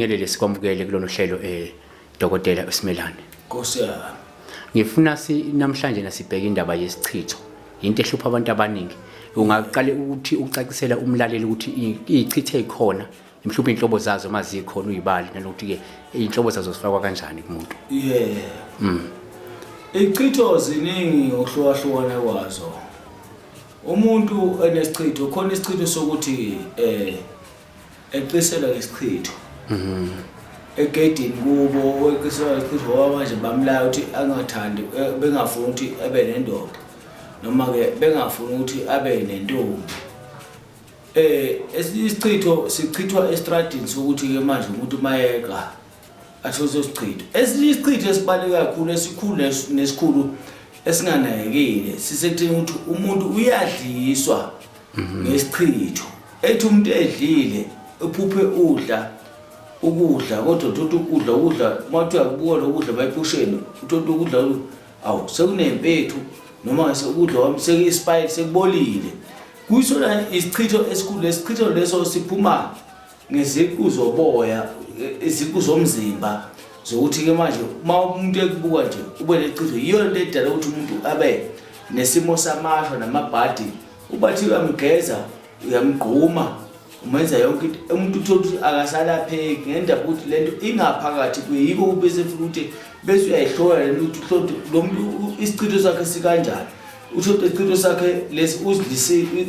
sibingelele sikwamukele kulona hlelo Dokotela Simelane. Nkosi yami. Ngifuna namhlanje nasibheke indaba yesichitho. Into ehlupha abantu abaningi. Ungaqala ukuthi ucacisela umlaleli ukuthi izichitho ezikhona, imhlupho inhlobo zazo mazikhona uyibali nalokuthi ke inhlobo zazo zifakwa kanjani kumuntu. Izichitho ziningi ngokuhlukahlukana kwazo. Umuntu enesichitho khona isichitho sokuthi eqiselwa ngesichitho. Egedini kubo weqiselwa ngesichitho manje bamlaya ukuthi angathandi bengafuni ukuthi abe nendoda noma ke bengafuni ukuthi abe nentombi. Isichitho sichithwa estradini sokuthi ke manje umuntu mayeka athoze isichitho. Isichitho esibaleka kakhulu esikhulu nesikhulu esinganayekile sisekuthini ukuthi umuntu uyadliswa ngesichitho. Ethi umuntu edlile uphuphe ukudla kodwa uthi ukudla mathi uyakubuka lokudla bayipusheni uthi ukudla awu sekunempethu noma ukudla wami sekuyisipayile sekubolile. Kuyisona isichitho esikhulu lesichitho leso siphuma ngeziqu zoboya iziqu zomzimba zokuthi ke manje uma umuntu ekubuka nje ube lechitho yiyo lento edala ukuthi umuntu abe nesimo samashwa namabhadi ubathi uyamgeza uyamgquma umenza yonke into umuntu uthola ukuthi akasalapheki ngendaba ukuthi lento ingaphakathi kuyiko ubese futhi bese uyayihlola lento ukuthi lo muntu isichitho sakhe sikanjani uthola isichitho sakhe lesi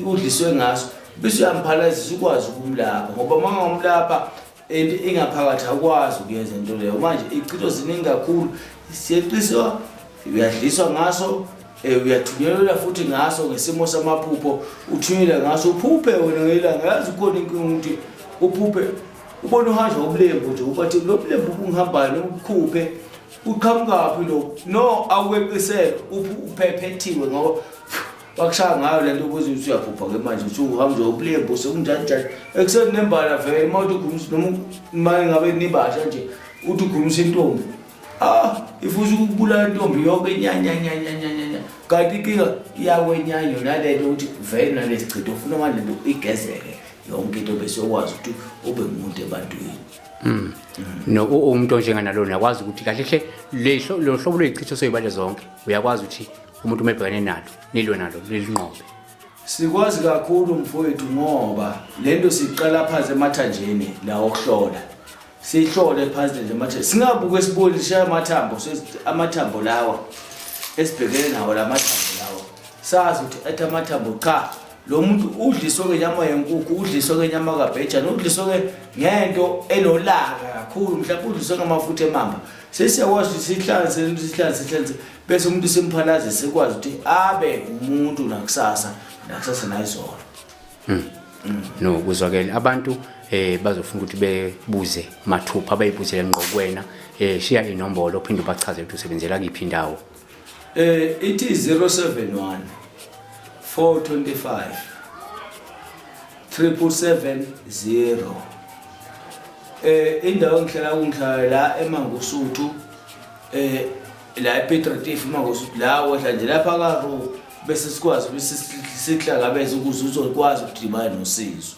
udliswe ngaso bese uyamphalazisa ukwazi ukumlapha ngoba mangamlapha ingaphakathi akwazi ukuyenza into leyo. Manje izichitho ziningi kakhulu siyeqiswa uyadliswa ngaso uyathunyelwa futhi ngaso ngesimo samaphupho uthunyelwa ngaso uphuphe wena ngelanga yazi ukona inkinga ukuthi uphuphe ubona uhanja ubulembu nje ubathi lo bulembu bungihambayo nokukhuphe uqhamukapi lo no awuweqisela uphephethiwe ngoba bakushaya ngayo lento ukuze uyaphupha ke manje uthi uhamba nje ubulembu sekunjani njani ekuseni nembala vele mawuthi ukhumisa noma imali ngabe nibasha nje uthi ukhumisa intombi ifuza ukubulala intombi yonke inyanya kanti inkinga iyakwenyanyo nalento ukuthi vele nalesichitho ufuna manje lento igezeke yonke into bese ukwazi ukuthi ube umuntu ebantwini. No umuntu njenganalo uyakwazi ukuthi kahle lo hlobo lwezichitho soyibale zonke uyakwazi ukuthi umuntu umebhekane nalo nilwe nalo lilinqobe. Sikwazi kakhulu mfowethu ngoba lento siqala phansi emathanjeni la okuhlola. Sihlole phansi nje manje singabuke sibone shaya amathambo lawa esibhekene nawo lamathambo lawa sazi ukuthi ethi amathambo cha lo muntu udliswe ke nyama yenkukhu udliswe ke nyama kabheja nodliswe ke ngento enolaka kakhulu mhlawumbe udliswe ngamafutha emamba sesiyakwazi ukuthi sihlanze bese umuntu simphalaze sekwazi ukuthi abe umuntu nakusasa nayizolo. No kuzwakela abantu bazofuna ukuthi bebuze mathupha abayibuzele ngqokwena shiya inombolo uphinde ubachaze ukuthi usebenzela kuphi indawo. Ithi 071 425 770. Indawo ngihlala la eMangosuthu la ePetratif eMangosuthu la wehla nje lapha kaRu bese sikwazi bese sihlangabeze ukuze uzokwazi ukudibana nosizo.